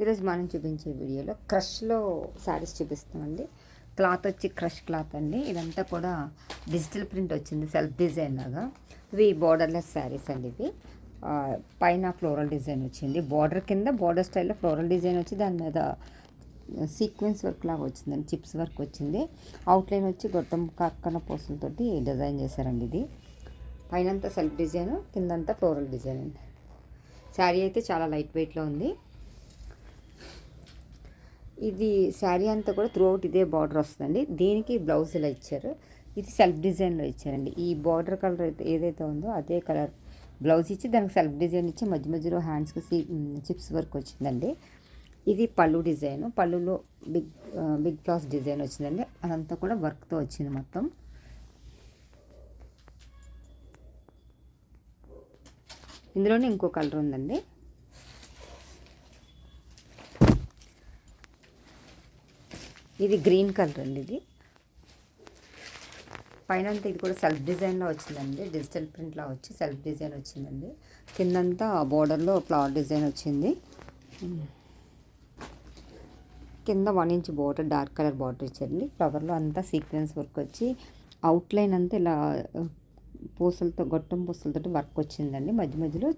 ఈరోజు మనం చూపించే వీడియోలో క్రష్లో శారీస్ చూపిస్తామండి. క్లాత్ వచ్చి క్రష్ క్లాత్ అండి. ఇదంతా కూడా డిజిటల్ ప్రింట్ వచ్చింది, సెల్ఫ్ డిజైన్ లాగా. ఇవి బోర్డర్లెస్ శారీస్ అండి. ఇవి పైన ఫ్లోరల్ డిజైన్ వచ్చింది, బార్డర్ కింద బార్డర్ స్టైల్లో ఫ్లోరల్ డిజైన్ వచ్చి దాని మీద సీక్వెన్స్ వర్క్ లాగా వచ్చిందండి, చిప్స్ వర్క్ వచ్చింది. అవుట్లైన్ వచ్చి గొట్టం కక్కన పూసలతోటి డిజైన్ చేశారండి. ఇది పైనంతా సెల్ఫ్ డిజైన్, కిందంతా ఫ్లోరల్ డిజైన్ అండి. శారీ అయితే చాలా లైట్ వెయిట్లో ఉంది. ఇది శారీ అంతా కూడా త్రూ అవుట్ ఇదే బార్డర్ వస్తుందండి. దీనికి బ్లౌజ్ ఇలా ఇచ్చారు, ఇది సెల్ఫ్ డిజైన్లో ఇచ్చారండి. ఈ బార్డర్ కలర్ అయితే ఏదైతే ఉందో అదే కలర్ బ్లౌజ్ ఇచ్చి దానికి సెల్ఫ్ డిజైన్ ఇచ్చి మధ్య మధ్యలో హ్యాండ్స్కి చిప్స్ వర్క్ వచ్చిందండి. ఇది పళ్ళు డిజైన్, పళ్ళులో బిగ్ ఫ్లాస్ డిజైన్ వచ్చిందండి. అదంతా కూడా వర్క్తో వచ్చింది మొత్తం. ఇందులోనే ఇంకో కలర్ ఉందండి. ఇది గ్రీన్ కలర్ అండి. ఇది పైన అంతా ఇది కూడా సెల్ఫ్ డిజైన్లో వచ్చిందండి, డిజిటల్ ప్రింట్లో వచ్చి సెల్ఫ్ డిజైన్ వచ్చిందండి. కిందంతా బోర్డర్లో ఫ్లవర్ డిజైన్ వచ్చింది. కింద 1 inch border, dark colour border ఇచ్చారండి. ఫ్లవర్లో అంతా సీక్వెన్స్ వర్క్ వచ్చి అవుట్లైన్ అంతా ఇలా పూసలతో, గొట్టం పూసలతో వర్క్ వచ్చిందండి. మధ్య మధ్యలో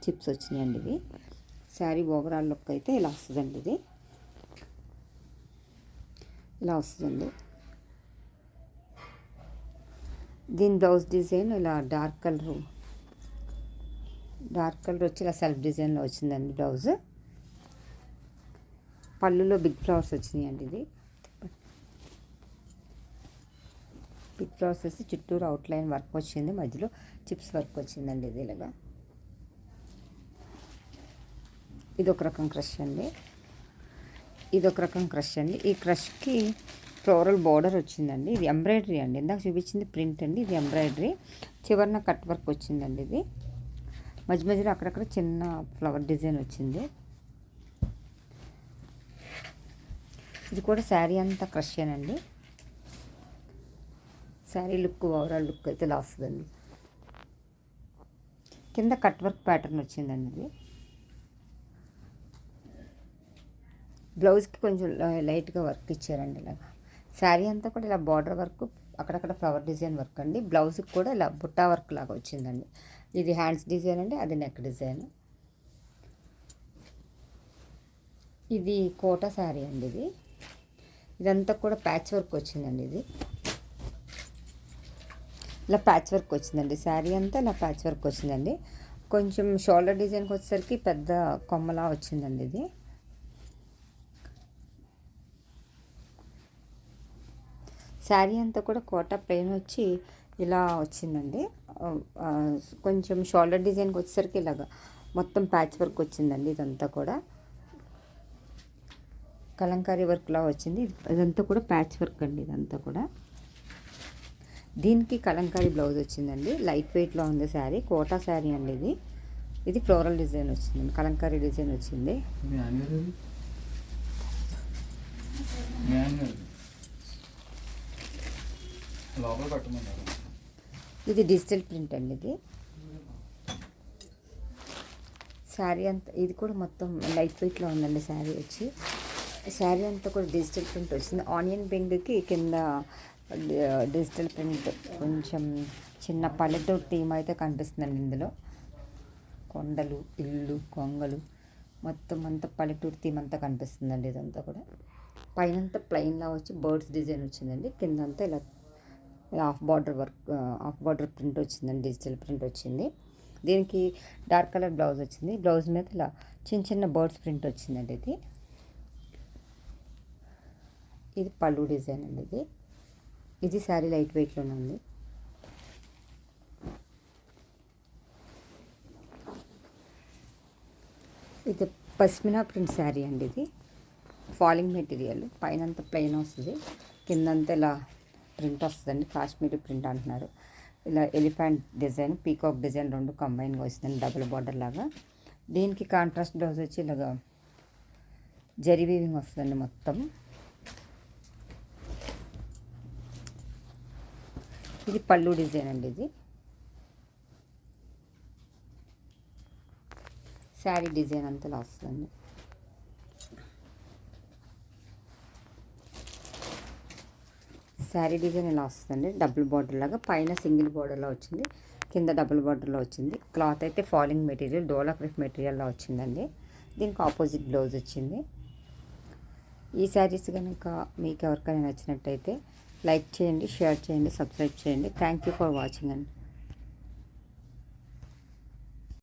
చిప్స్ వచ్చినాయండి. ఇవి శారీ ఓవరాల్ లుక్ అయితే ఇలా వస్తుందండి. ఇది ఇలా వస్తుంది. దీని బ్లౌజ్ డిజైన్ ఇలా డార్క్ కలర్ వచ్చి ఇలా సెల్ఫ్ డిజైన్లో వచ్చిందండి బ్లౌజ్. పళ్ళులో బిగ్ ఫ్లవర్స్ వచ్చినాయండి. ఇది బిగ్ ఫ్లవర్స్ వచ్చి చుట్టూరు అవుట్లైన్ వర్క్ వచ్చింది, మధ్యలో చిప్స్ వర్క్ వచ్చిందండి. ఇది ఇలాగా ఇదొక రకం క్రష్ అండి. ఇదొక రకం క్రష్ అండి. ఈ క్రష్కి ఫ్లోరల్ బార్డర్ వచ్చిందండి. ఇది ఎంబ్రాయిడరీ అండి, ఇందాక చూపించింది ప్రింట్ అండి, ఇది ఎంబ్రాయిడరీ. చివరిన కట్ వర్క్ వచ్చిందండి. ఇది మధ్య మధ్యలో అక్కడక్కడ చిన్న ఫ్లవర్ డిజైన్ వచ్చింది. ఇది కూడా శారీ అంతా క్రషేనండి. శారీ లుక్ ఓవరాల్ లుక్ అయితే ఇలా వస్తుందండి. కింద కట్ వర్క్ ప్యాటర్న్ వచ్చిందండి. ఇది బ్లౌజ్కి కొంచెం లైట్గా వర్క్ ఇచ్చారండి. ఇలాగా శారీ అంతా కూడా ఇలా బార్డర్ వర్క్, అక్కడక్కడ ఫ్లవర్ డిజైన్ వర్క్ అండి. బ్లౌజ్కి కూడా ఇలా బుట్టా వర్క్ లాగా వచ్చిందండి. ఇది హ్యాండ్స్ డిజైన్ అండి, అది నెక్ డిజైన్. ఇది కోటా శారీ అండి. ఇదంతా కూడా ప్యాచ్ వర్క్ వచ్చిందండి. ఇది ఇలా ప్యాచ్ వర్క్ వచ్చిందండి. శారీ అంతా ఇలా ప్యాచ్ వర్క్ వచ్చిందండి. కొంచెం షోల్డర్ డిజైన్కి వచ్చేసరికి పెద్ద కొమ్మలా వచ్చిందండి. ఇది శారీ అంతా కూడా కోటా ప్లెయిన్ వచ్చి ఇలా వచ్చిందండి. కొంచెం షోల్డర్ డిజైన్కి వచ్చేసరికి ఇలాగా మొత్తం ప్యాచ్ వర్క్ వచ్చిందండి. ఇదంతా కూడా కలంకారీ వర్క్లా వచ్చింది. ఇదంతా కూడా ప్యాచ్ వర్క్ అండి. ఇదంతా కూడా దీనికి కలంకారీ బ్లౌజ్ వచ్చిందండి. లైట్ వెయిట్లో ఉంది శారీ, కోటా శారీ అండి. ఇది ఫ్లోరల్ డిజైన్ వచ్చిందండి, కలంకారీ డిజైన్ వచ్చింది. ఇది డిజిటల్ ప్రింట్ అండి. ఇది శారీ అంతా, ఇది కూడా మొత్తం లైట్ వెయిట్లో ఉందండి. శారీ అంతా కూడా డిజిటల్ ప్రింట్ వచ్చింది. ఆనియన్ పింక్కి కింద డిజిటల్ ప్రింట్, కొంచెం చిన్న పల్లెటూరు థీమ్ అయితే కనిపిస్తుందండి. ఇందులో కొండలు, ఇల్లు, కొంగలు, మొత్తం అంతా పల్లెటూరు థీమ్ అంతా కనిపిస్తుందండి. ఇదంతా కూడా పైనంతా ప్లెయిన్లా వచ్చి బర్డ్స్ డిజైన్ వచ్చిందండి. కిందంతా ఇలా హాఫ్ బార్డర్ ప్రింట్ వచ్చిందండి, డిజిటల్ ప్రింట్ వచ్చింది. దీనికి డార్క్ కలర్ బ్లౌజ్ వచ్చింది. బ్లౌజ్ మీద ఇలా చిన్న చిన్న బర్డ్స్ ప్రింట్ వచ్చిందండి. ఇది పళ్ళు డిజైన్ అండి. ఇది శారీ లైట్ వెయిట్లోనే ఉంది. ఇది పశ్మినా ప్రింట్ శారీ అండి. ఇది ఫాలింగ్ మెటీరియల్, పైనంతా ప్లెయిన్ వస్తుంది, కిందంతా ఇలా ప్రింట్ వస్తుందండి. కాశ్మీరీ ప్రింట్ అంటున్నారు. ఇలా ఎలిఫెంట్ డిజైన్, పీకాక్ డిజైన్ రెండు కంబైన్గా వస్తుందండి, డబుల్ బార్డర్ లాగా. దీనికి కాంట్రాస్ట్ బ్లౌజ్ వచ్చి ఇలాగా జరీ వీవింగ్ వస్తుందండి మొత్తం. ఇది పళ్ళు డిజైన్ అండి. ఇది శారీ డిజైన్ అంతా వస్తుందండి. శారీ డిజైన్ ఇలా వస్తుందండి, డబుల్ బార్డర్ లాగా. పైన సింగిల్ బార్డర్లో వచ్చింది, కింద డబుల్ బార్డర్లో వచ్చింది. క్లాత్ అయితే ఫాలింగ్ మెటీరియల్, డోలా క్రిఫ్ మెటీరియల్లో వచ్చిందండి. దీనికి ఆపోజిట్ బ్లౌజ్ వచ్చింది. ఈ శారీస్ కనుక మీకు ఎవరికైనా నచ్చినట్టయితే లైక్ చేయండి, షేర్ చేయండి, సబ్స్క్రైబ్ చేయండి. థ్యాంక్ యూ ఫర్ వాచింగ్ అండి.